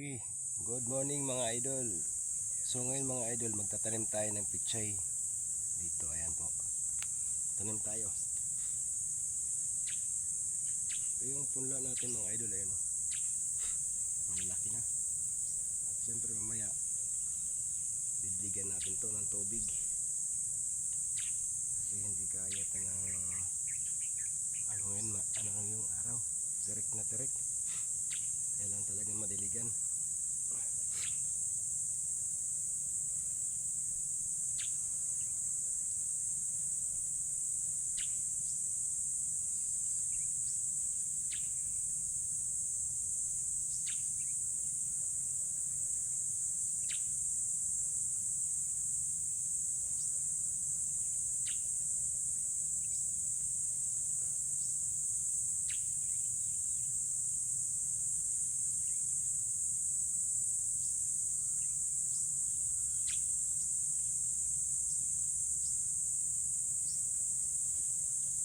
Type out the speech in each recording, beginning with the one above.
Okay, good morning mga idol. So ngayon mga idol, magtatanim tayo ng pichay. Dito, ayan po. Tanim tayo. Ito yung punla natin mga idol, ayan o. Malaki na. At siyempre mamaya, didligan natin to ng tubig. Kasi hindi kaya ito ng ano ngayon, ano yung araw. Tirik na tirik. Kailangan talagang madiligan.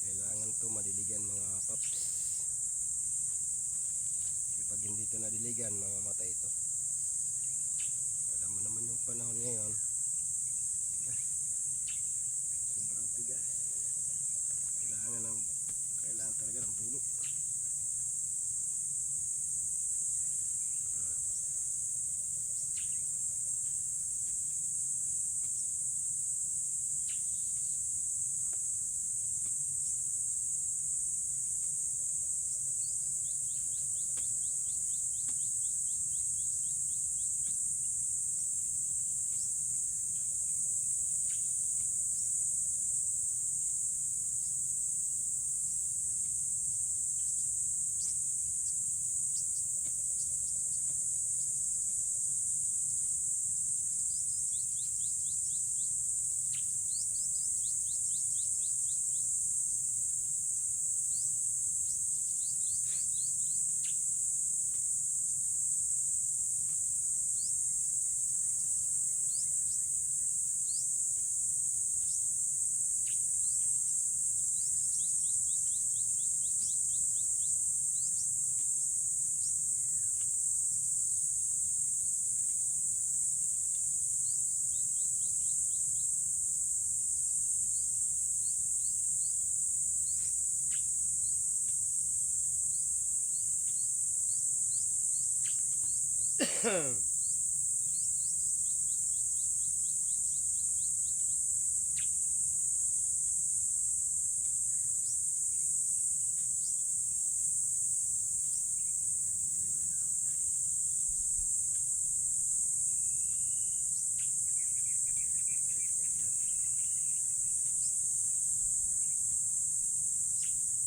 Kailangan to madiligan mga paps. Pag hindi ito nadiligan, mamamatay ito. Alam mo naman yung panahon ngayon, tigas. Sobrang tigas. Kailangan talaga ng puno.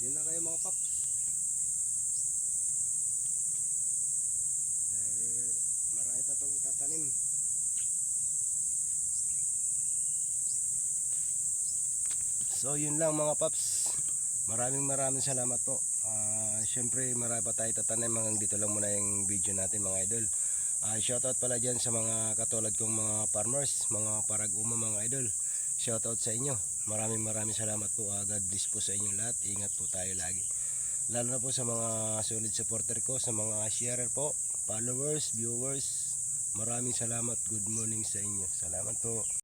Yan lang kayo mga paps. Dahil marami pa itong itatanim. So yun lang mga paps. Maraming salamat po. Siyempre marami pa tayo tatanim. Hanggang dito lang muna yung video natin mga idol. Shoutout pala dyan sa mga katulad kong mga farmers, mga parag-uma mga idol. Shoutout sa inyo. Maraming salamat po. God bless po sa inyo lahat. Ingat po tayo lagi. Lalo na po sa mga solid supporter ko, sa mga sharer po, followers, viewers. Maraming salamat. Good morning sa inyo. Salamat po.